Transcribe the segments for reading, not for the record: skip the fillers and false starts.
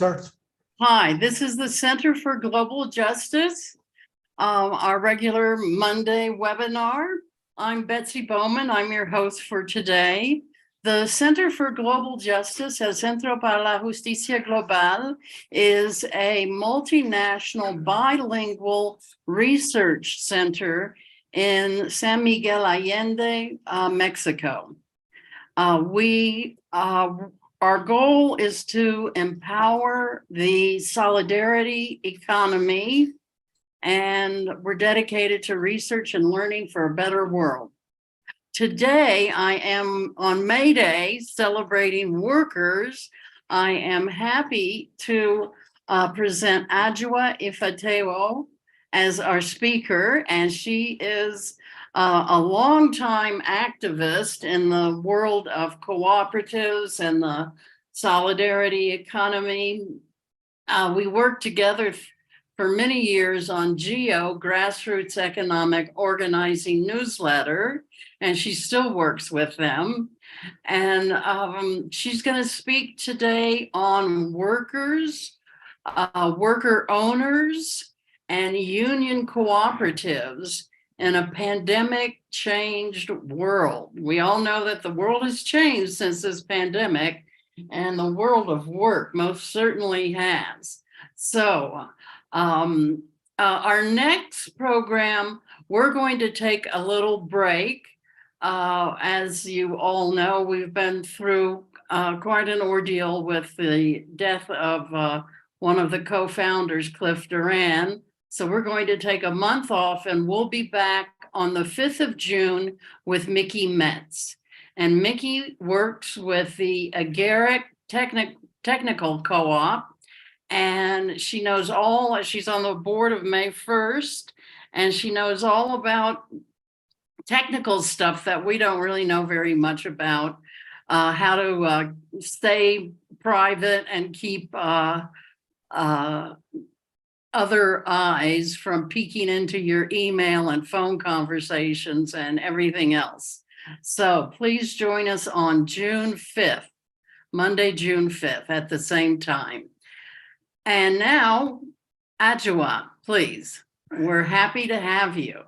Start. Hi, this is the Center for Global Justice, our regular Monday webinar. I'm Betsy Bowman. I'm your host for today. The Center for Global Justice, el Centro para la Justicia Global, is a multinational bilingual research center in San Miguel Allende, Mexico. Our goal is to empower the solidarity economy, and we're dedicated to research and learning for a better world. Today, I am on May Day celebrating workers. I am happy to present Ajowa Ifateyo as our speaker, and she is a longtime activist in the world of cooperatives and the solidarity economy. We worked together for many years on GEO, Grassroots Economic Organizing Newsletter, and she still works with them. And she's going to speak today on workers, worker owners, and union cooperatives in a pandemic changed world. We all know that the world has changed since this pandemic, and the world of work most certainly has. So our next program, we're going to take a little break. As you all know, we've been through quite an ordeal with the death of one of the co-founders, Cliff Duran. So we're going to take a month off, and we'll be back on the 5th of June with Mickey Metz. And Mickey works with the Agaric Technical Co-op, and she knows she's on the board of May 1st, and she knows all about technical stuff that we don't really know very much about, how to stay private and keep other eyes from peeking into your email and phone conversations and everything else. So please join us on June 5th, Monday, June 5th at the same time. And now, Ajowa, please, we're happy to have you.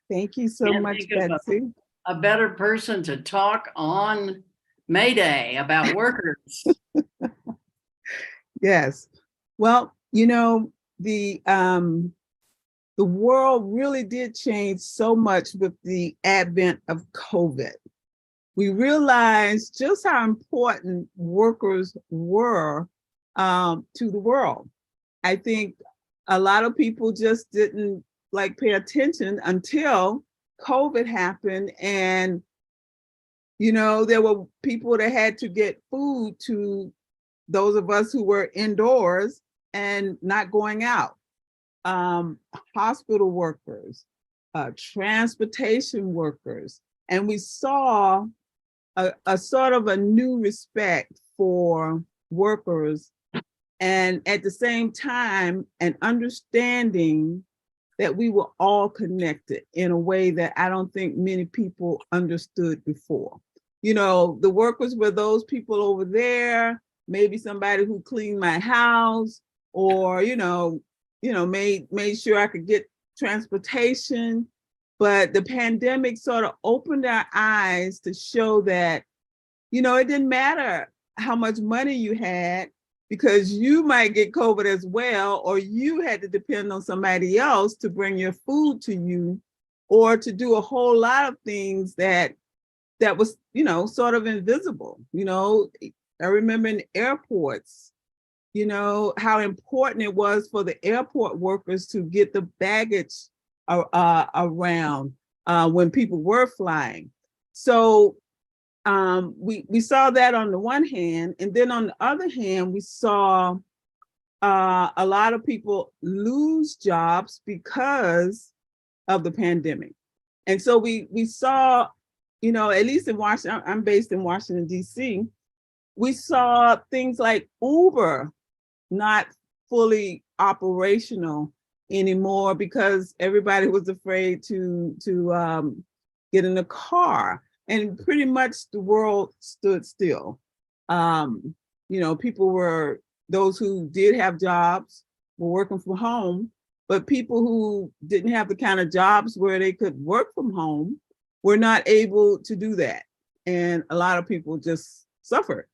Thank you so much, Betsy. A better person to talk on May Day about workers. Yes. Well, you know, the world really did change so much with the advent of COVID. We realized just how important workers were to the world. I think a lot of people just didn't pay attention until COVID happened, and there were people that had to get food to those of us who were indoors and not going out. Hospital workers, transportation workers, and we saw a sort of a new respect for workers, and at the same time an understanding that we were all connected in a way that I don't think many people understood before. The workers were those people over there, maybe somebody who cleaned my house, or made sure I could get transportation. But the pandemic sort of opened our eyes to show that, it didn't matter how much money you had, because you might get COVID as well, or you had to depend on somebody else to bring your food to you, or to do a whole lot of things that was, sort of invisible. I remember in airports, how important it was for the airport workers to get the baggage around when people were flying. So we saw that on the one hand, and then on the other hand, we saw a lot of people lose jobs because of the pandemic. And so we saw, at least in Washington, I'm based in Washington, D.C., we saw things like Uber not fully operational anymore because everybody was afraid to get in a car, and pretty much the world stood still. People were those who did have jobs were working from home, but people who didn't have the kind of jobs where they could work from home were not able to do that. And a lot of people just suffered,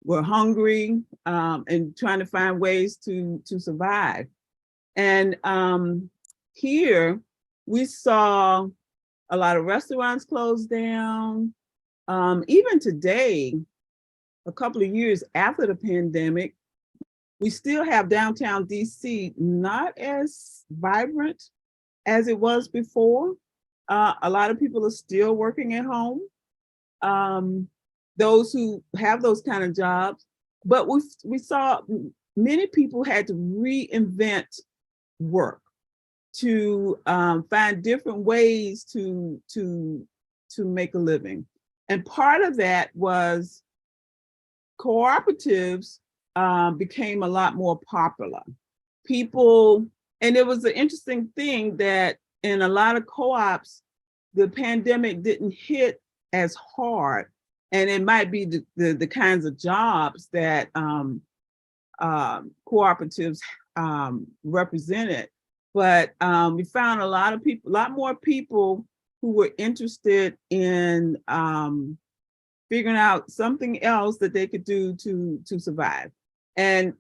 were hungry, and trying to find ways to survive. And here we saw a lot of restaurants closed down. Even today, a couple of years after the pandemic, we still have downtown DC not as vibrant as it was before. A lot of people are still working at home. Those who have those kind of jobs, but we saw many people had to reinvent work to find different ways to make a living. And part of that was cooperatives became a lot more popular. People, and it was an interesting thing that in a lot of co-ops, the pandemic didn't hit as hard. And it might be the kinds of jobs that cooperatives represented. But we found a lot more people who were interested in figuring out something else that they could do to survive. And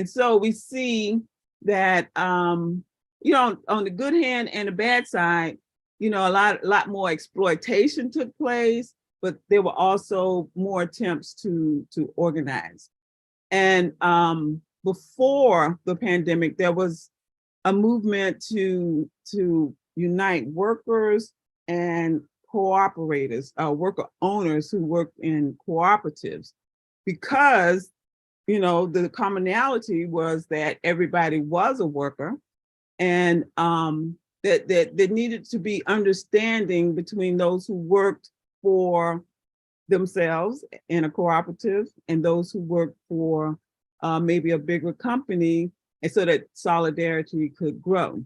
so we see that on the good hand and the bad side, a lot more exploitation took place, but there were also more attempts to organize. And before the pandemic, there was a movement to unite workers and cooperators, worker owners who worked in cooperatives, because the commonality was that everybody was a worker, and that there needed to be understanding between those who worked for themselves in a cooperative and those who worked for maybe a bigger company, and so that solidarity could grow.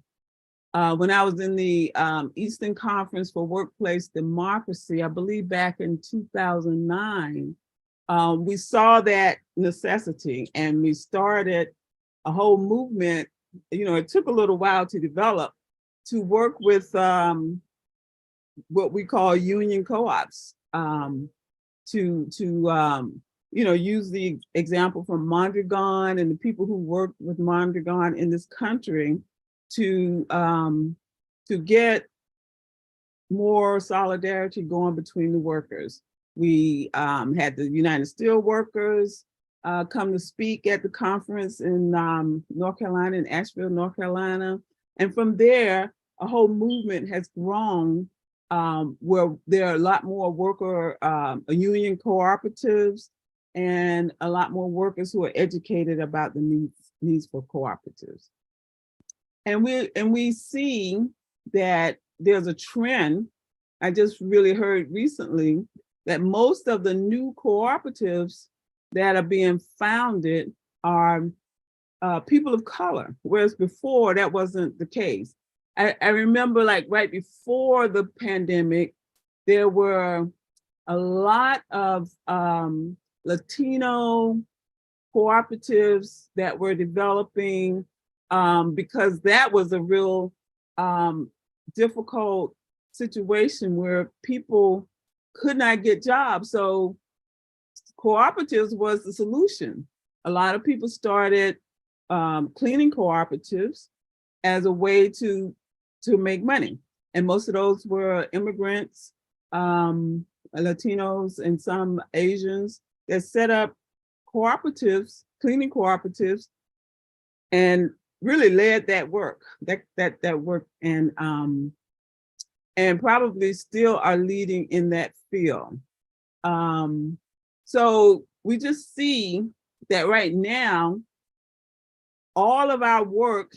When I was in the Eastern Conference for Workplace Democracy, I believe back in 2009, we saw that necessity, and we started a whole movement. It took a little while to develop, to work with what we call union co-ops, to use the example from Mondragon and the people who worked with Mondragon in this country to get more solidarity going between the workers. We had the United Steelworkers come to speak at the conference in North Carolina, in Asheville, North Carolina. And from there, a whole movement has grown where there are a lot more worker union cooperatives and a lot more workers who are educated about the needs for cooperatives. And we see that there's a trend. I just really heard recently that most of the new cooperatives that are being founded are people of color, whereas before that wasn't the case. I remember, like, right before the pandemic, there were a lot of Latino cooperatives that were developing because that was a real difficult situation where people could not get jobs. So cooperatives was the solution. A lot of people started cleaning cooperatives as a way to make money. And most of those were immigrants, Latinos, and some Asians that set up cooperatives, cleaning cooperatives, and really led that work, that work, and probably still are leading in that field. So we just see that right now, all of our work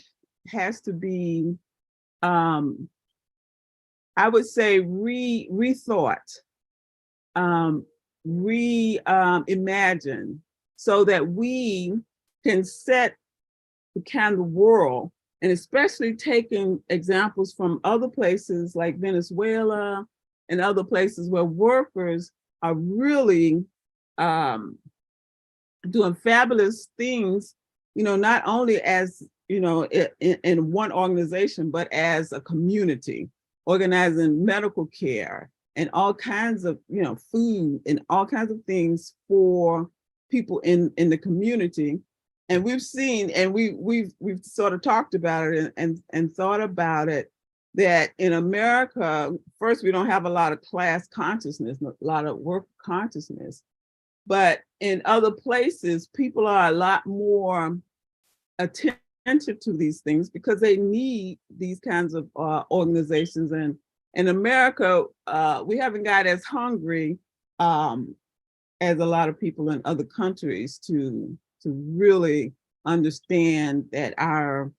has to be, I would say, rethought, reimagined, so that we can set the kind of world, and especially taking examples from other places like Venezuela and other places where workers are really doing fabulous things, not only as, in one organization, but as a community, organizing medical care and all kinds of, food and all kinds of things for people in the community. And we've seen, and we've sort of talked about it and thought about it, that in America, first, we don't have a lot of class consciousness, a lot of work consciousness. But in other places, people are a lot more attentive to these things because they need these kinds of organizations. And in America, we haven't got as hungry as a lot of people in other countries to really understand that our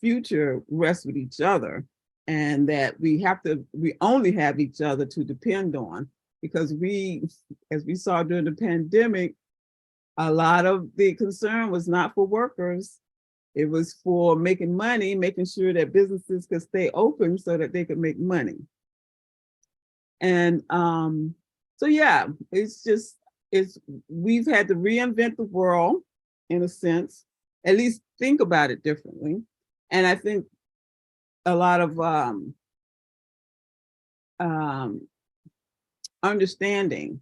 future rests with each other, and that we only have each other to depend on. Because as we saw during the pandemic, a lot of the concern was not for workers. It was for making money, making sure that businesses could stay open so that they could make money. And so, yeah, we've had to reinvent the world in a sense, at least think about it differently. And I think a lot of understanding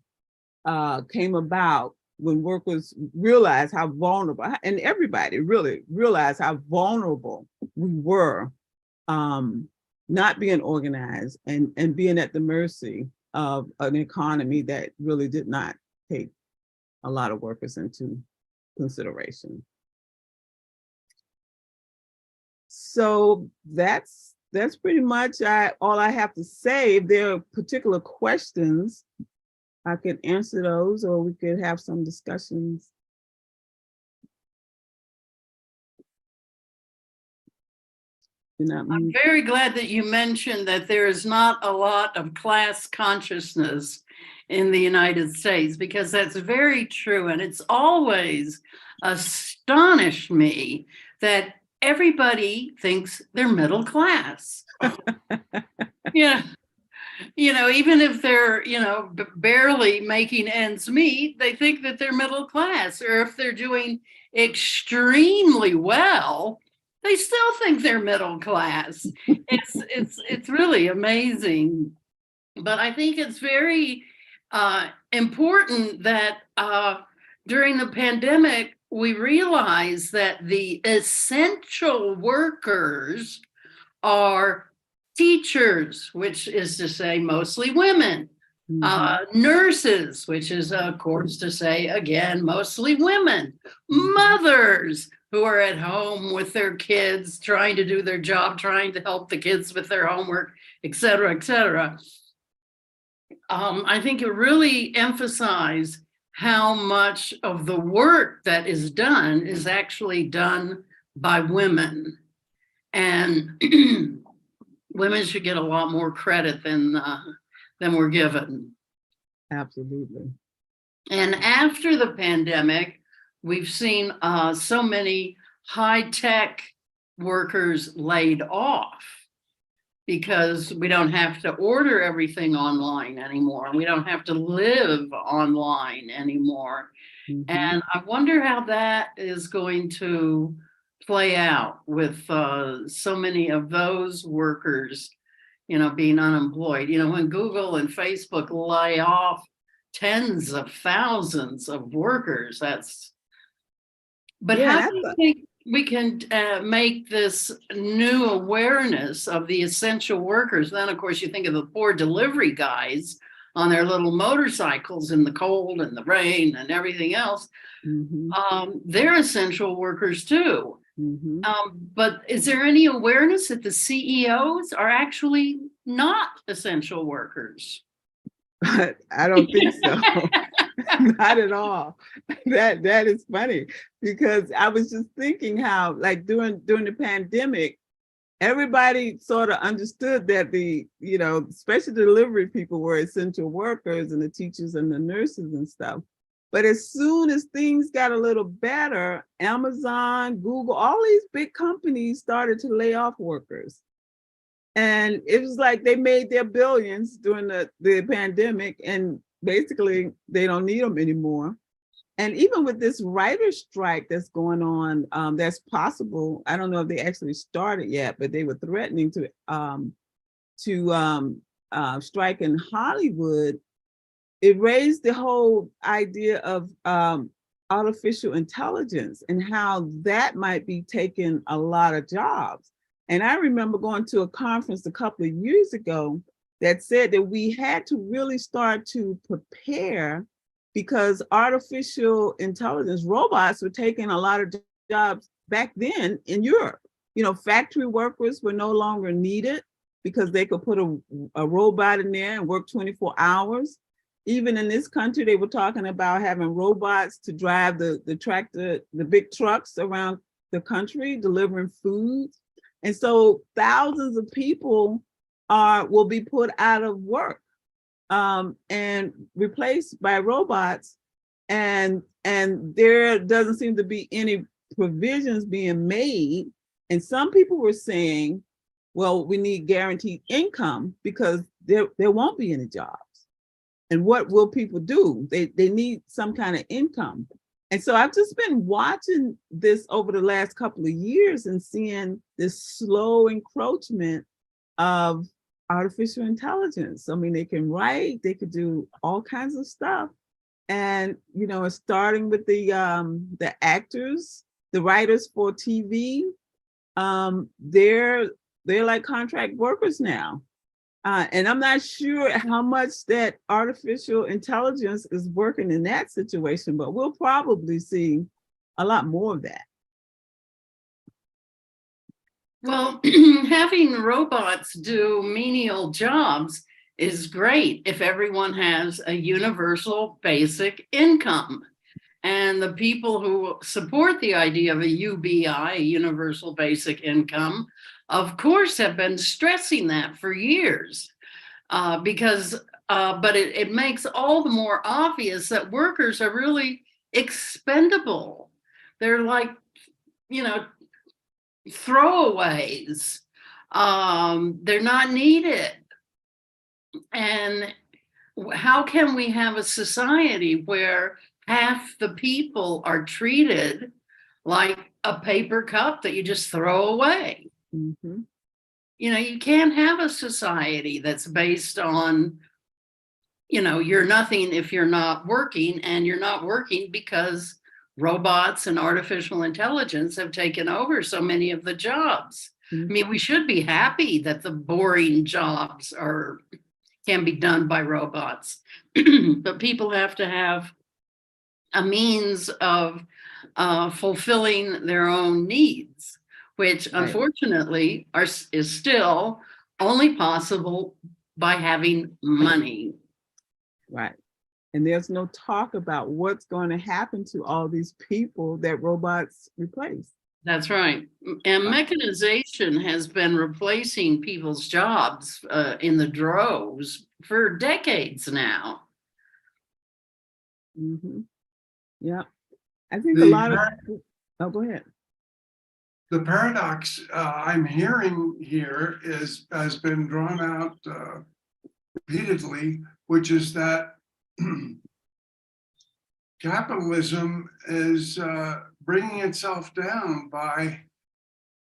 came about when workers realized how vulnerable, and everybody really realized how vulnerable we were, not being organized and being at the mercy of an economy that really did not take a lot of workers into consideration. So that's pretty much all I have to say. If there are particular questions, I could answer those, or we could have some discussions. I'm very glad that you mentioned that there is not a lot of class consciousness in the United States, because that's very true. And it's always astonished me that everybody thinks they're middle class. Yeah. Even if they're, barely making ends meet, they think that they're middle class. Or if they're doing extremely well, they still think they're middle class. It's really amazing. But I think it's very important that during the pandemic, we realize that the essential workers are teachers, which is to say mostly women, nurses, which is of course to say again mostly women, mothers who are at home with their kids trying to do their job, trying to help the kids with their homework, et cetera, et cetera. I think it really emphasized how much of the work that is done is actually done by women. And women should get a lot more credit than we're given. Absolutely. And after the pandemic, we've seen so many high-tech workers laid off because we don't have to order everything online anymore. We don't have to live online anymore. And I wonder how that is going to play out with so many of those workers, being unemployed. When Google and Facebook lay off tens of thousands of workers, but Yeah, how do you think we can make this new awareness of the essential workers? Then, of course, you think of the poor delivery guys on their little motorcycles in the cold and the rain and everything else. They're essential workers too. But is there any awareness that the CEOs are actually not essential workers? I don't think so. Not at all. That is funny, because I was just thinking how, like, during the pandemic, everybody sort of understood that the special delivery people were essential workers, and the teachers and the nurses and stuff. But as soon as things got a little better, Amazon, Google, all these big companies started to lay off workers. And it was like they made their billions during the pandemic, and basically they don't need them anymore. And even with this writer's strike that's going on, that's possible. I don't know if they actually started yet, but they were threatening to strike in Hollywood. It raised the whole idea of artificial intelligence and how that might be taking a lot of jobs. And I remember going to a conference a couple of years ago that said that we had to really start to prepare because artificial intelligence robots were taking a lot of jobs back then in Europe. You know, factory workers were no longer needed because they could put a robot in there and work 24 hours. Even in this country, they were talking about having robots to drive the tractor, the big trucks around the country, delivering food. And so thousands of people will be put out of work and replaced by robots. And there doesn't seem to be any provisions being made. And some people were saying, well, we need guaranteed income because there won't be any jobs. And what will people do? They need some kind of income. And so I've just been watching this over the last couple of years and seeing this slow encroachment of artificial intelligence. I mean, they can write, they could do all kinds of stuff. And, you know, it's starting with the actors, the writers for TV. They're like contract workers now. And I'm not sure how much that artificial intelligence is working in that situation, but we'll probably see a lot more of that. Well, having robots do menial jobs is great if everyone has a universal basic income. And the people who support the idea of a UBI, a universal basic income, of course, have been stressing that for years but it makes all the more obvious that workers are really expendable. They're like, you know, throwaways. They're not needed. And how can we have a society where half the people are treated like a paper cup that you just throw away? Mm-hmm. You know, you can't have a society that's based on, you know, you're nothing if you're not working, and you're not working because robots and artificial intelligence have taken over so many of the jobs. Mm-hmm. I mean, we should be happy that the boring jobs can be done by robots, but people have to have a means of fulfilling their own needs, which unfortunately is still only possible by having money. Right. And there's no talk about what's going to happen to all these people that robots replace. That's right. And mechanization has been replacing people's jobs in the droves for decades now. Mm-hmm. Yeah. I think a lot of, oh, go ahead. The paradox I'm hearing here has been drawn out repeatedly, which is that capitalism is bringing itself down by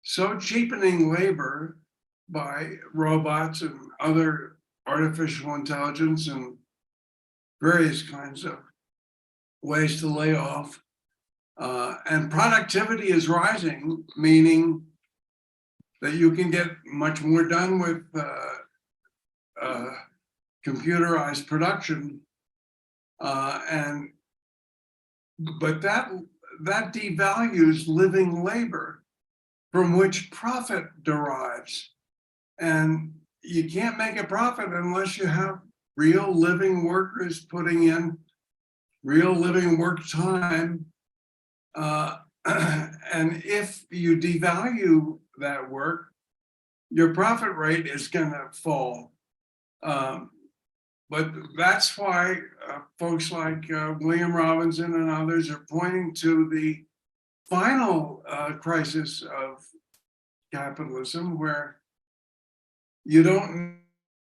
so cheapening labor by robots and other artificial intelligence and various kinds of ways to lay off. And productivity is rising, meaning that you can get much more done with computerized production. But that devalues living labor from which profit derives. And you can't make a profit unless you have real living workers putting in real living work time. And if you devalue that work, your profit rate is going to fall. But that's why folks like William Robinson and others are pointing to the final crisis of capitalism, where you don't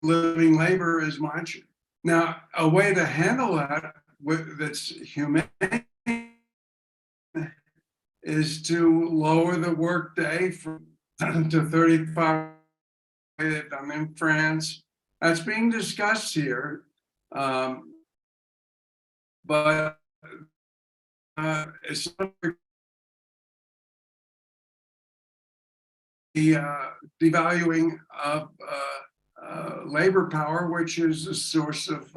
living labor as much. Now, a way to handle that that's humane is to lower the workday from to 35. I'm in France. That's being discussed here. But it's not the devaluing of labor power, which is a source of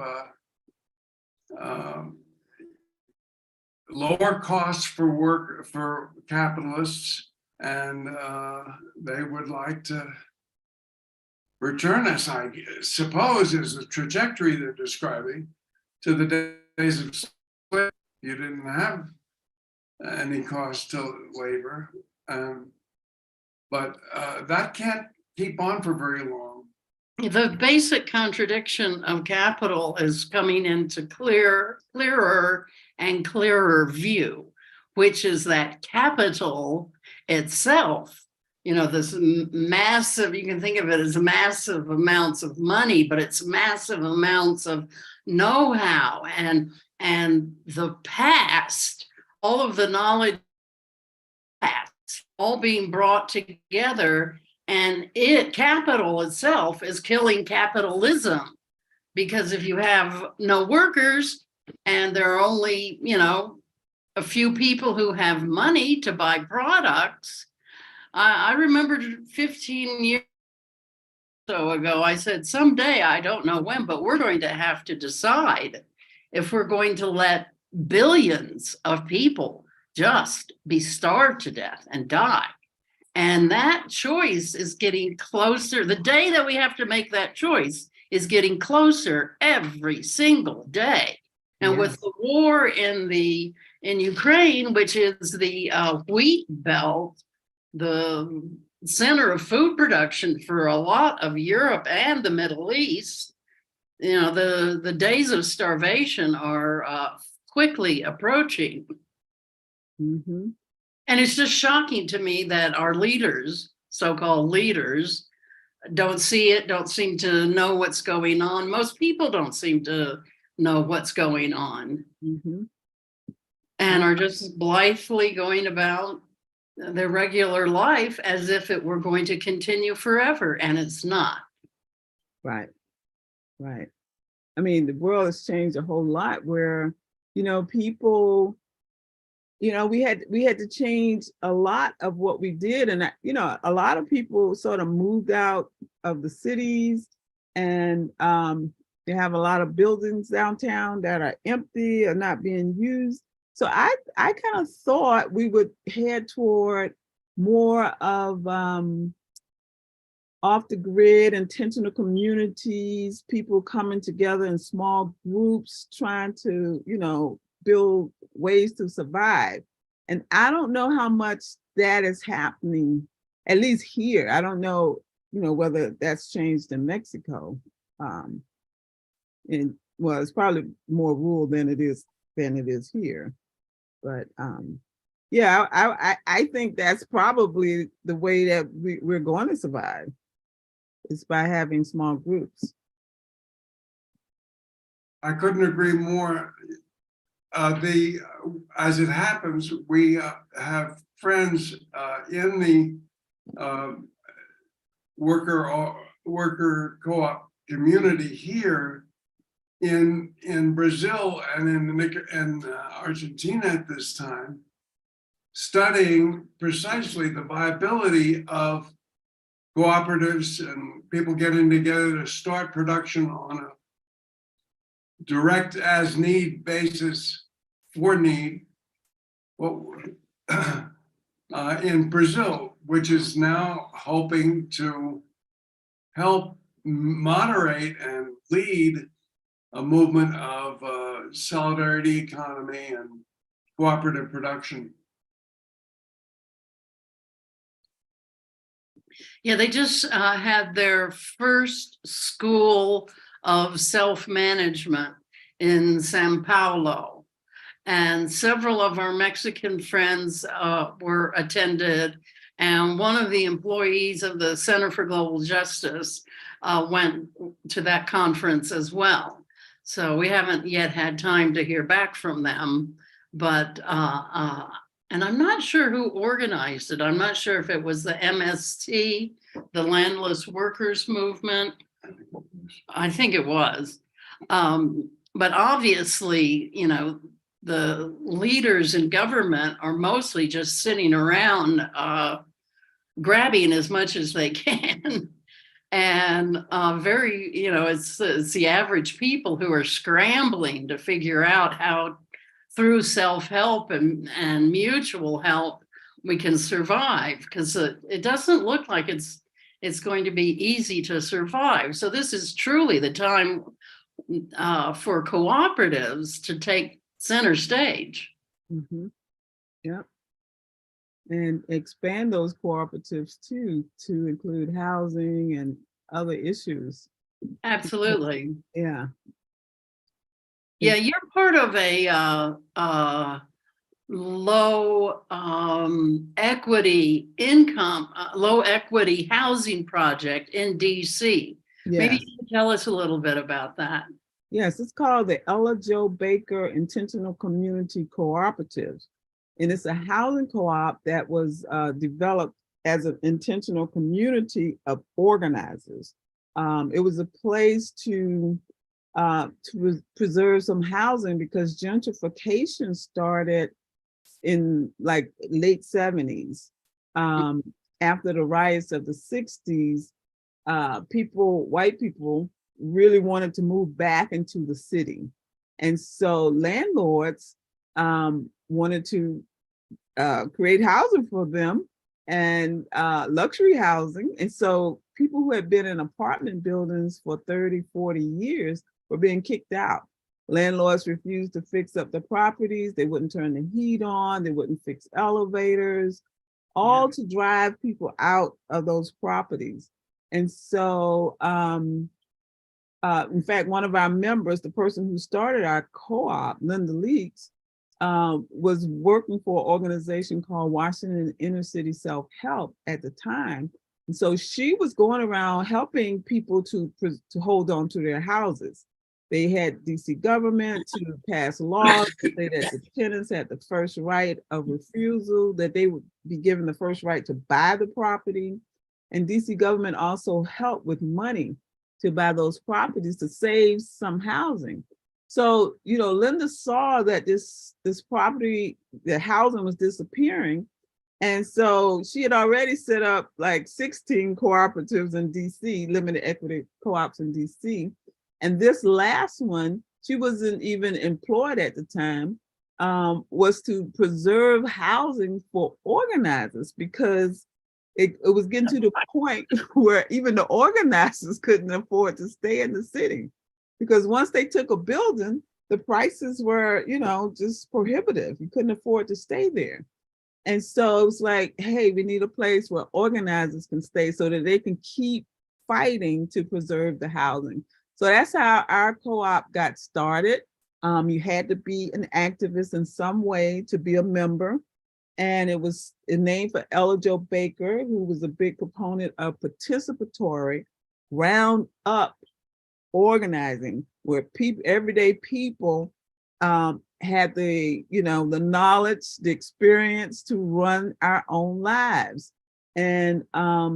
lower costs for work for capitalists, and they would like to return us, I suppose, is the trajectory they're describing, to the days of slavery. You didn't have any cost to labor, but that can't keep on for very long. The basic contradiction of capital is coming into clearer and clearer view, which is that capital itself, this massive, you can think of it as massive amounts of money, but it's massive amounts of know-how and the past, all of the knowledge past, all being brought together. And capital itself is killing capitalism, because if you have no workers and there are only, a few people who have money to buy products. I remember 15 years or so ago, I said, someday, I don't know when, but we're going to have to decide if we're going to let billions of people just be starved to death and die. And that choice is getting closer. The day that we have to make that choice is getting closer every single day. And with the war in Ukraine, which is the wheat belt, the center of food production for a lot of Europe and the Middle East, the days of starvation are quickly approaching. Mm-hmm. And it's just shocking to me that our leaders, so-called leaders, don't see it, don't seem to know what's going on. Most people don't seem to know what's going on, Mm-hmm. and are just blithely going about their regular life as if it were going to continue forever, and it's not. Right. I mean, the world has changed a whole lot where, people, we had to change a lot of what we did. And, a lot of people sort of moved out of the cities, and they have a lot of buildings downtown that are empty or not being used. So I kind of thought we would head toward more of off the grid, intentional communities, people coming together in small groups, trying to, build ways to survive. And I don't know how much that is happening, at least here. I don't know, whether that's changed in Mexico. And well, it's probably more rural than it is here. But yeah, I think that's probably the way that we're going to survive, is by having small groups. I couldn't agree more. As it happens, we have friends in the worker co-op community here in Brazil and in Argentina at this time, studying precisely the viability of cooperatives and people getting together to start production on a direct as need basis for need. In Brazil, which is now hoping to help moderate and lead a movement of solidarity economy and cooperative production. Yeah, they just had their first school of self-management in Sao Paulo. And several of our Mexican friends were attended. And one of the employees of the Center for Global Justice went to that conference as well. So we haven't yet had time to hear back from them, but And I'm not sure who organized it. I'm not sure if it was the MST, the Landless Workers Movement. I think it was. But obviously, you know, the leaders in government are mostly just sitting around grabbing as much as they can. And very, you know, it's the average people who are scrambling to figure out how through self-help and mutual help we can survive, because it doesn't look like it's going to be easy to survive. So this is truly the time for cooperatives to take center stage. Mhm. Yep. And expand those cooperatives too, to include housing and other issues. Absolutely. Yeah. Yeah, you're part of a low equity income, low equity housing project in DC. Maybe Yes. you can tell us a little bit about that. Yes, it's called the Ajowa Baker Intentional Community Cooperatives. And it's a housing co-op that was developed as an intentional community of organizers. It was a place to preserve some housing because gentrification started in like late 70s. After the riots of the 60s, white people really wanted to move back into the city. And so landlords wanted to create housing for them and luxury housing. And so people who had been in apartment buildings for 30, 40 years were being kicked out. Landlords refused to fix up the properties. They wouldn't turn the heat on. They wouldn't fix elevators, all to drive people out of those properties. And so, in fact, one of our members, the person who started our co-op, Linda Leaks, was working for an organization called Washington Inner City Self-Help at the time. And so she was going around helping people to hold on to their houses. They had DC government to pass laws that say that the tenants had the first right of refusal, that they would be given the first right to buy the property. And DC government also helped with money to buy those properties to save some housing. So, you know, Linda saw that this property, the housing was disappearing. And so she had already set up like 16 cooperatives in DC, limited equity co-ops in DC. And this last one, she wasn't even employed at the time, was to preserve housing for organizers, because it was getting to the point where even the organizers couldn't afford to stay in the city, because once they took a building, the prices were, you know, just prohibitive. You couldn't afford to stay there. And so it was like, hey, we need a place where organizers can stay so that they can keep fighting to preserve the housing. So that's how our co-op got started. You had to be an activist in some way to be a member. And it was named for Ajowa Baker, who was a big proponent of participatory round up organizing, where people, everyday people, had the, you know, the knowledge, the experience to run our own lives. And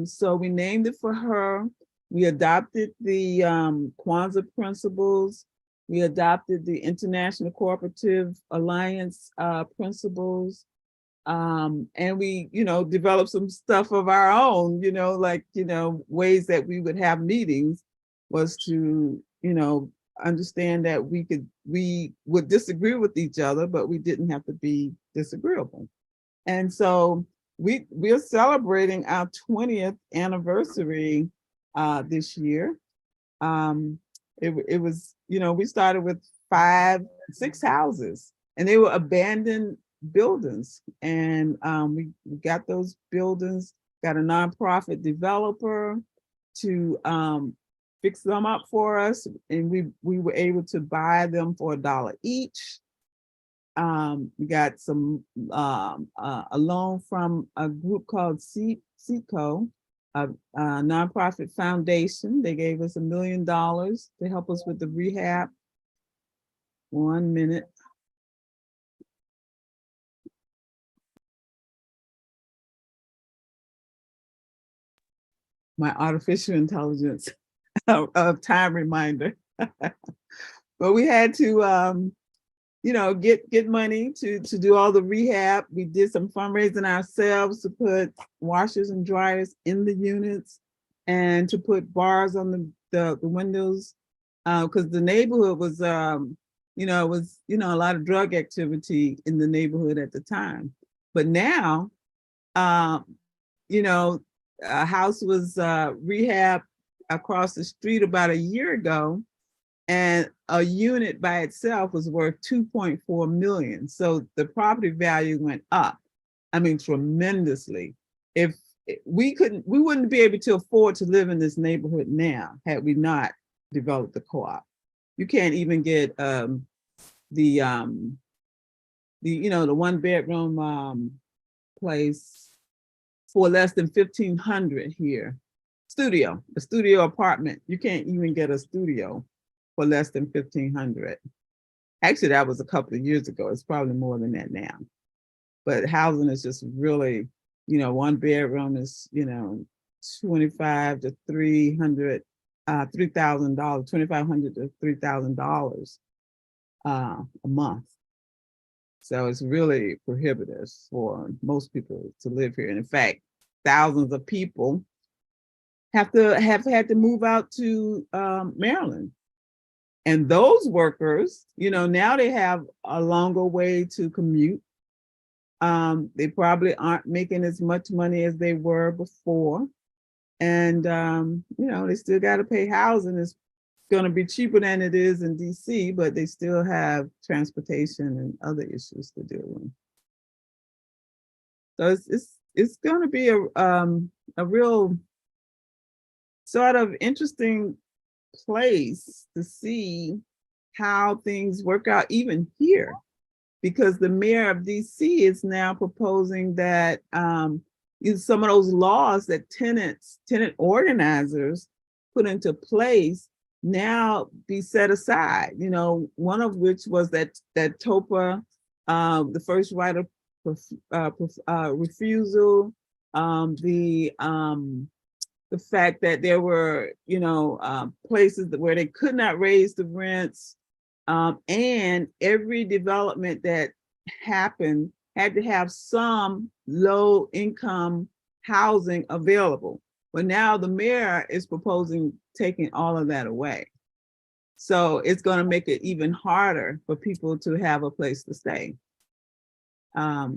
so we named it for her. We adopted the Kwanzaa principles. We adopted the International Cooperative Alliance principles. And we, you know, developed some stuff of our own, you know, like, you know, ways that we would have meetings was to, you know, understand that we would disagree with each other, but we didn't have to be disagreeable. And so we're celebrating our 20th anniversary this year. It was, you know, we started with 6 houses, and they were abandoned buildings. And we got those buildings, got a nonprofit developer to fix them up for us, and we were able to buy them for $1 each. We got some a loan from a group called CECO, a nonprofit foundation. They gave us $1 million to help us with the rehab. 1 minute. my artificial intelligence of time reminder. But we had to, get money to do all the rehab. We did some fundraising ourselves to put washers and dryers in the units and to put bars on the windows, because the neighborhood was, a lot of drug activity in the neighborhood at the time. But now, a house was rehabbed across the street about a year ago, and a unit by itself was worth 2.4 million. So the property value went up, I mean, tremendously. If we wouldn't be able to afford to live in this neighborhood now had we not developed the co-op. You can't even get the 1-bedroom place for less than 1,500 here. A studio apartment. You can't even get a studio for less than 1,500. Actually, that was a couple of years ago. It's probably more than that now. But housing is just really, 1 bedroom is, $2,500 to $3,000, $2,500 to $3,000 a month. So it's really prohibitive for most people to live here. And in fact, thousands of people have had to move out to Maryland. And those workers, now they have a longer way to commute. They probably aren't making as much money as they were before. And, they still got to pay housing. It's going to be cheaper than it is in DC, but they still have transportation and other issues to deal with. So it's going to be a real sort of interesting place to see how things work out even here, because the mayor of DC is now proposing that some of those laws that tenant organizers put into place now be set aside. One of which was that TOPA, the first right of refusal, the fact that there were, places where they could not raise the rents, and every development that happened had to have some low income housing available. But now the mayor is proposing taking all of that away. So it's going to make it even harder for people to have a place to stay. I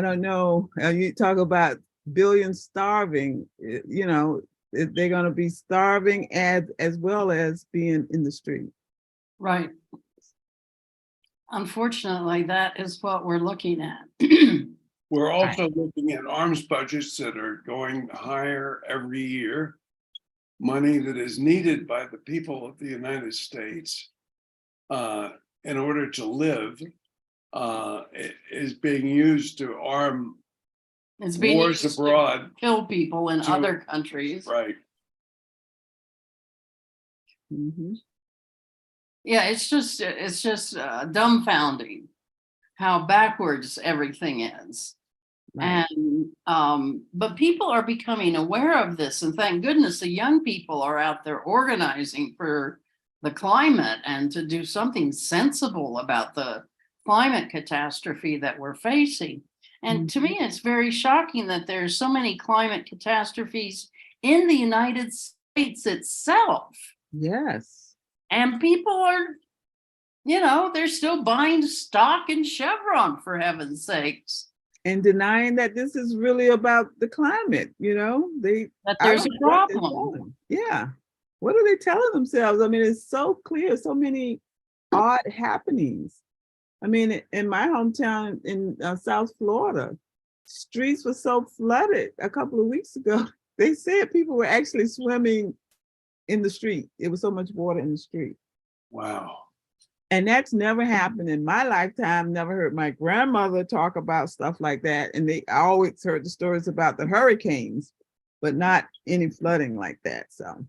don't know. You talk about billions starving, they're going to be starving as well as being in the street. Right. Unfortunately, that is what we're looking at. We're also looking at arms budgets that are going higher every year. Money that is needed by the people of the United States in order to live is being used to arm It's being wars used abroad. to kill people in other countries. Right. Mm-hmm. Yeah, it's just dumbfounding how backwards everything is. Right. And but people are becoming aware of this, and thank goodness the young people are out there organizing for the climate and to do something sensible about the climate catastrophe that we're facing. And to me, it's very shocking that there's so many climate catastrophes in the United States itself. Yes. And people are, they're still buying stock in Chevron, for heaven's sakes. And denying that this is really about the climate, That there's a problem. Yeah. What are they telling themselves? I mean, it's so clear, so many odd happenings. I mean, in my hometown in South Florida, streets were so flooded a couple of weeks ago. They said people were actually swimming in the street. It was so much water in the street. Wow. And that's never happened in my lifetime. Never heard my grandmother talk about stuff like that. And I always heard the stories about the hurricanes, but not any flooding like that. So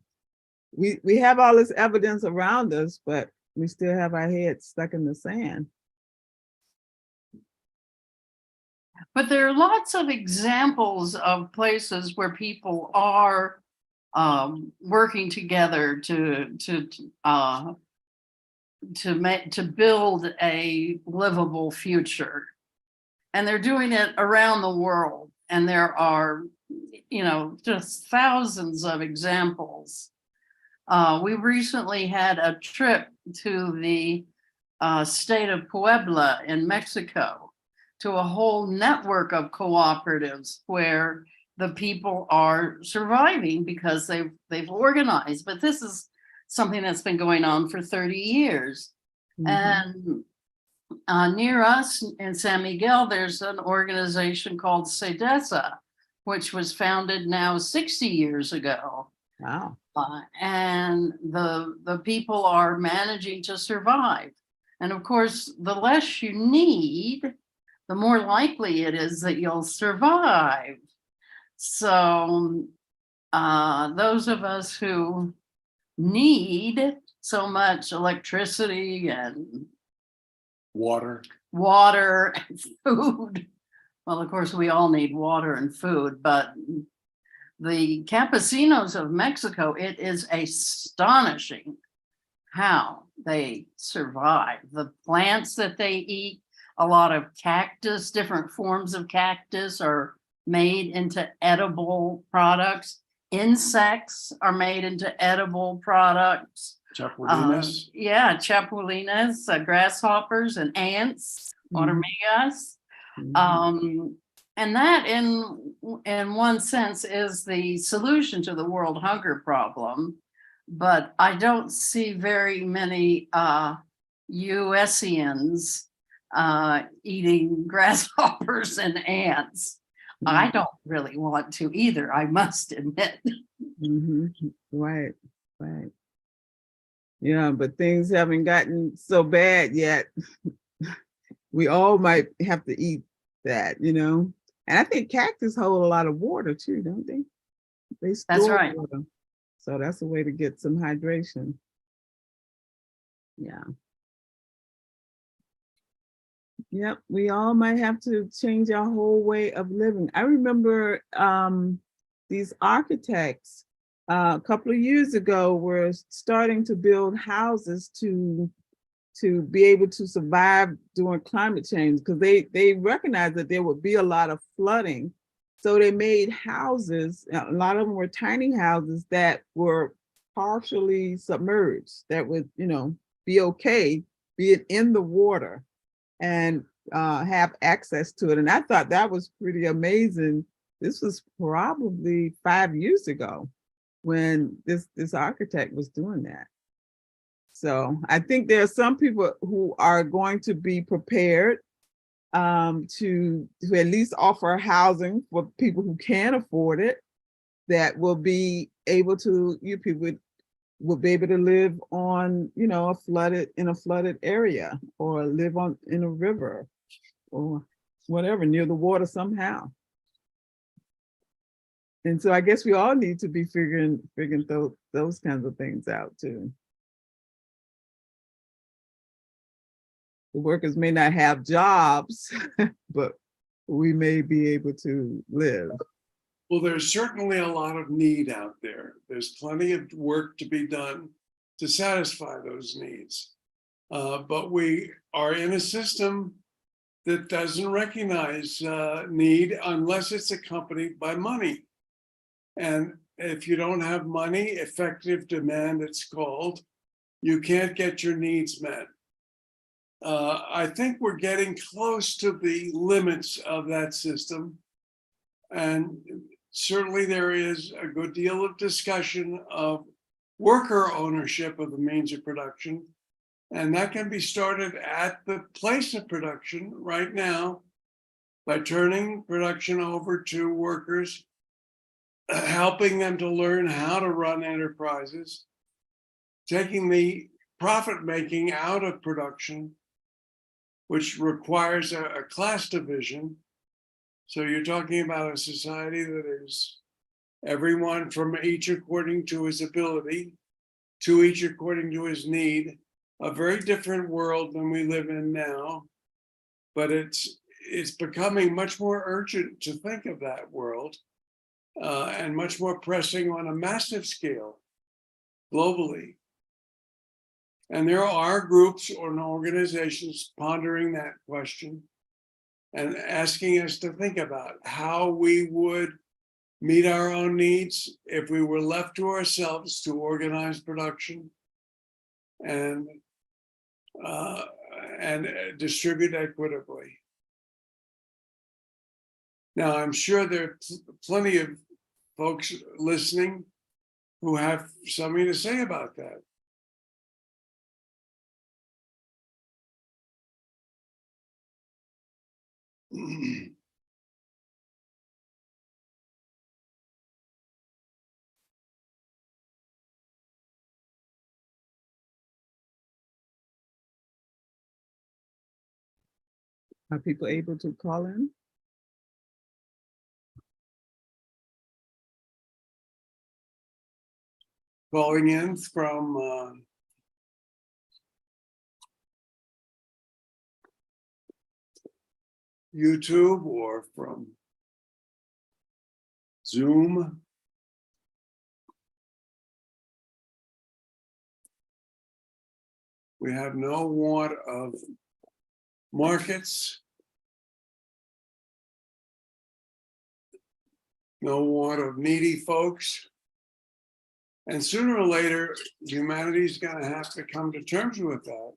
we have all this evidence around us, but we still have our heads stuck in the sand. But there are lots of examples of places where people are working together to build a livable future, and they're doing it around the world. And there are, just thousands of examples. We recently had a trip to the state of Puebla in Mexico, to a whole network of cooperatives where the people are surviving because they've organized. But this is something that's been going on for 30 years. Mhm. And near us in San Miguel, there's an organization called SEDESA, which was founded now 60 years ago. Wow. And the people are managing to survive. And of course, the less you need, the more likely it is that you'll survive. So those of us who need so much electricity and Water. and food, well, of course, we all need water and food, but the campesinos of Mexico, it is astonishing how they survive. The plants that they eat, a lot of cactus, different forms of cactus are made into edible products. Insects are made into edible products. Chapulinas. Yeah, chapulinas, grasshoppers and ants, Mhm. hormigas. Mhm. And that in one sense is the solution to the world hunger problem. But I don't see very many USians eating grasshoppers and ants. I don't really want to either, I must admit. Mhm. Right, right. Yeah, but things haven't gotten so bad yet. We all might have to eat that, you know? And I think cactus hold a lot of water too, don't they? They That's store right. water. So that's a way to get some hydration. Yeah. Yep, we all might have to change our whole way of living. I remember these architects a couple of years ago were starting to build houses to be able to survive during climate change, because they recognized that there would be a lot of flooding. So they made houses, a lot of them were tiny houses that were partially submerged, that would, be okay being in the water and have access to it. And I thought that was pretty amazing. This was probably 5 years ago when this architect was doing that. So I think there are some people who are going to be prepared to at least offer housing for people who can afford it, that will be able to, you people will be able to live on, in a flooded area, or live in a river, or whatever, near the water somehow. And so I guess we all need to be figuring those kinds of things out too. The workers may not have jobs, but we may be able to live. Well, there's certainly a lot of need out there. There's plenty of work to be done to satisfy those needs. But we are in a system that doesn't recognize need unless it's accompanied by money. And if you don't have money, effective demand, it's called, you can't get your needs met. I think we're getting close to the limits of that system. And certainly there is a good deal of discussion of worker ownership of the means of production. And that can be started at the place of production right now by turning production over to workers, helping them to learn how to run enterprises, taking the profit making out of production, which requires a class division. So you're talking about a society that is everyone from each according to his ability, to each according to his need, a very different world than we live in now. But it's becoming much more urgent to think of that world and much more pressing on a massive scale globally. And there are groups or organizations pondering that question and asking us to think about how we would meet our own needs if we were left to ourselves to organize production and distribute equitably. Now, I'm sure there are plenty of folks listening who have something to say about that. Are people able to call in? Calling in from YouTube or from Zoom. We have no want of markets, no want of needy folks. And sooner or later, humanity's gonna have to come to terms with that.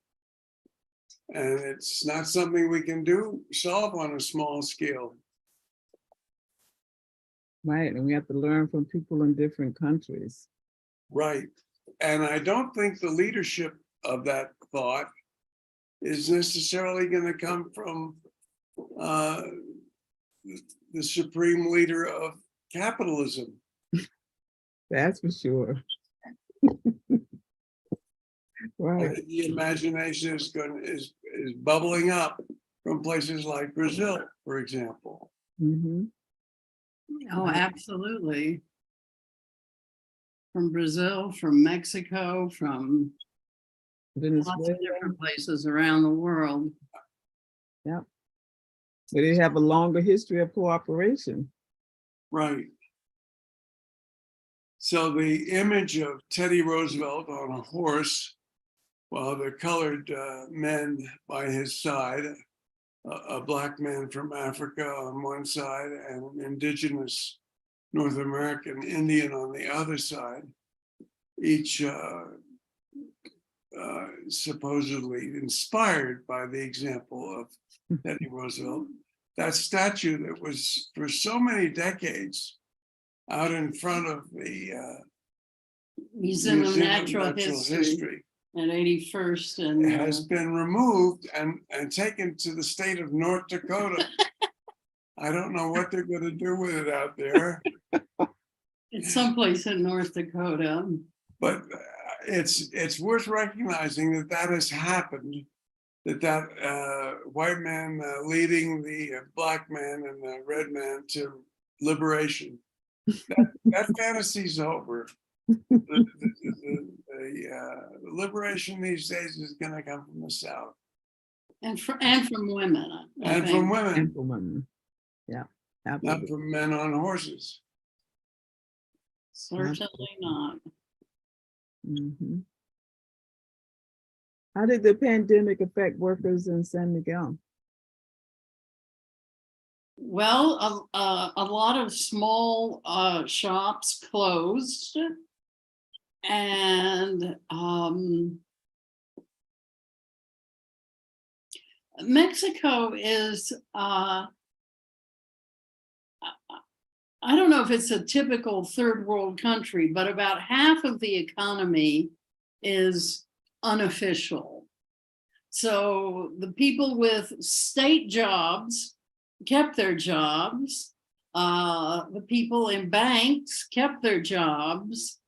And it's not something we can solve on a small scale. Right, and we have to learn from people in different countries. Right. And I don't think the leadership of that thought is necessarily going to come from the supreme leader of capitalism. That's for sure. Right. The imagination is bubbling up from places like Brazil, for example. Mm-hmm. Oh, absolutely. From Brazil, from Mexico, from lots of different places around the world. Yeah. But they have a longer history of cooperation. Right. So the image of Teddy Roosevelt on a horse, while the colored men by his side, a black man from Africa on one side and an indigenous North American Indian on the other side, each supposedly inspired by the example of Teddy Roosevelt. That statue that was for so many decades out in front of the Museum of Natural History at 81st and has been removed and taken to the state of North Dakota. I don't know what they're going to do with it out there. it's someplace in North Dakota. But it's worth recognizing that that has happened, that white man leading the black man and the red man to liberation. That fantasy's over. The liberation these days is going to come from the South. And from women. And from women. And for women. Yeah. Absolutely. Not from men on horses. Certainly not. Mm-hmm. How did the pandemic affect workers in San Miguel? Well, a lot of small shops closed, and Mexico is, I don't know if it's a typical third world country, but about half of the economy is unofficial. So the people with state jobs kept their jobs. The people in banks kept their jobs.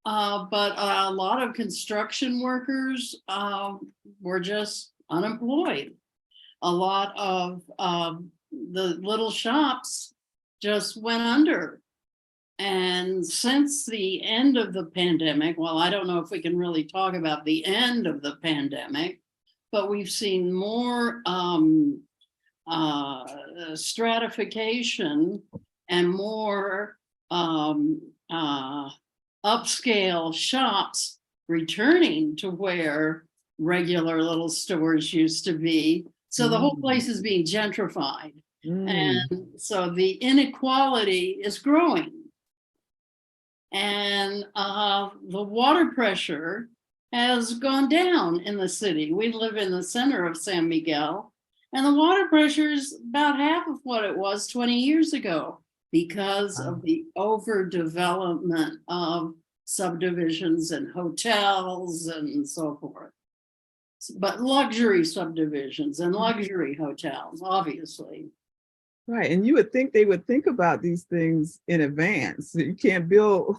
But a lot of construction workers were just unemployed. A lot of the little shops just went under. And since the end of the pandemic, well, I don't know if we can really talk about the end of the pandemic, but we've seen more stratification and more upscale shops returning to where regular little stores used to be. So the whole place is being gentrified. And so the inequality is growing. And the water pressure has gone down in the city. We live in the center of San Miguel, and the water pressure is about half of what it was 20 years ago because of the overdevelopment of subdivisions and hotels and so forth. But luxury subdivisions and luxury hotels, obviously. Right. And you would think they would think about these things in advance. You can't build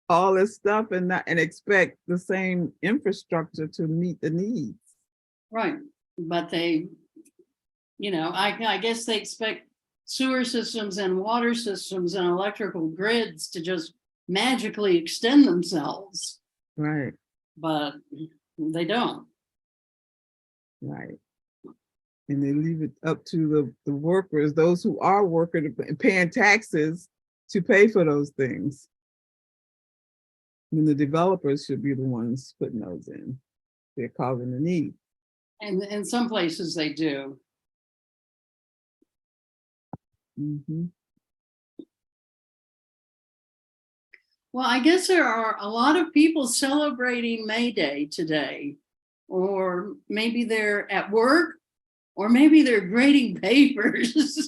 all this stuff and expect the same infrastructure to meet the needs. Right. But they, I guess they expect sewer systems and water systems and electrical grids to just magically extend themselves. Right. But they don't. Right. And they leave it up to the workers, those who are working and paying taxes to pay for those things. And the developers should be the ones putting those in. They're causing the need. And in some places they do. Mm-hmm. Well, I guess there are a lot of people celebrating May Day today, or maybe they're at work, or maybe they're grading papers.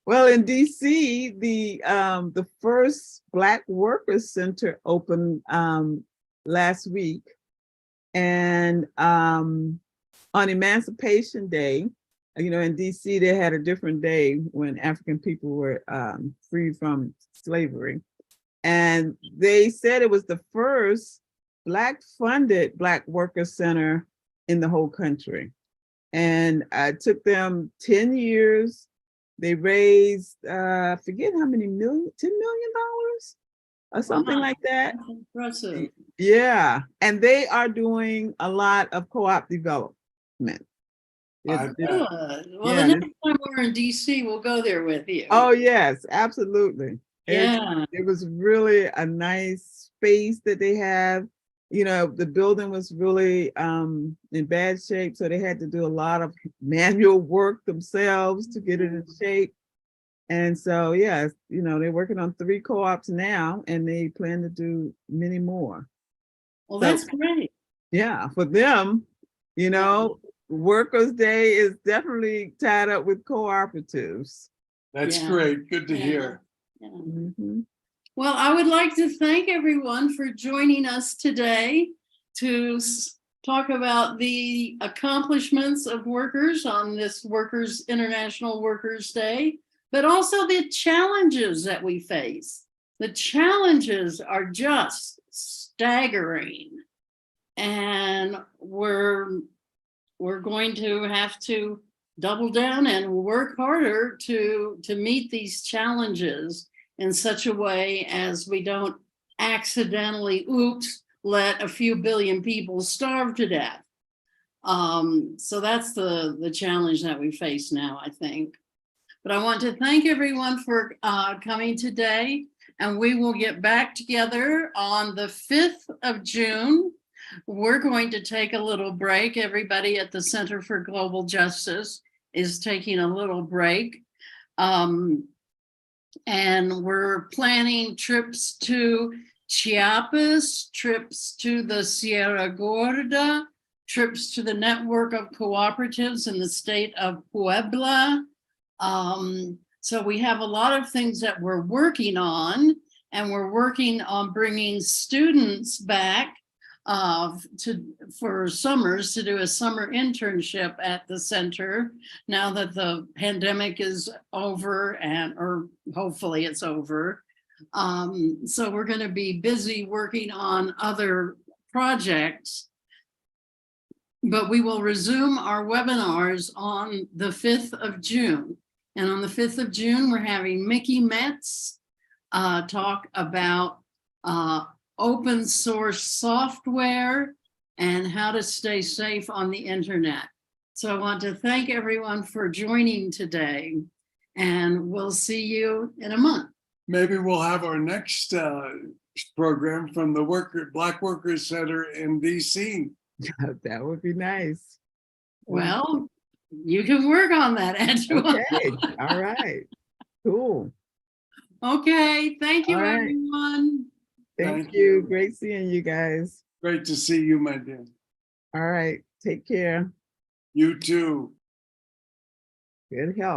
Well, in DC, the first Black Workers Center opened last week, and on Emancipation Day, in DC they had a different day when African people were free from slavery, and they said it was the first Black-funded Black Workers Center in the whole country. And it took them 10 years. They raised, I forget how many million, $10 million or something like that. That's impressive. Yeah. And they are doing a lot of co-op development. Good. Well, yeah, the next time we're in DC, we'll go there with you. Oh, yes, absolutely. Yeah. It was really a nice space that they have. The building was really in bad shape, so they had to do a lot of manual work themselves to get it in shape. And so, yeah, they're working on 3 co-ops now, and they plan to do many more. Well, that's great. Yeah, for them, Workers' Day is definitely tied up with cooperatives. That's great. Good to hear. Yeah. Mm-hmm. Well, I would like to thank everyone for joining us today to talk about the accomplishments of workers on this International Workers' Day, but also the challenges that we face. The challenges are just staggering, and we're going to have to double down and work harder to meet these challenges in such a way as we don't accidentally, let a few billion people starve to death. So that's the challenge that we face now, I think. But I want to thank everyone for coming today, and we will get back together on the 5th of June. We're going to take a little break. Everybody at the Center for Global Justice is taking a little break. And we're planning trips to Chiapas, trips to the Sierra Gorda, trips to the network of cooperatives in the state of Puebla. So we have a lot of things that we're working on, and we're working on bringing students back for summers to do a summer internship at the center now that the pandemic is over, or hopefully it's over. So we're going to be busy working on other projects, but we will resume our webinars on the 5th of June. And on the 5th of June, we're having Mickey Metz talk about open source software and how to stay safe on the internet. So I want to thank everyone for joining today, and we'll see you in a month. Maybe we'll have our next program from the Black Workers Center in DC. That would be nice. Well, you can work on that, Ajowa. Okay, all right, cool. Okay, thank you, All right. everyone. Thank Thank you. you. Great seeing you guys. Great to see you, my dear. All right, take care. You too. Good health.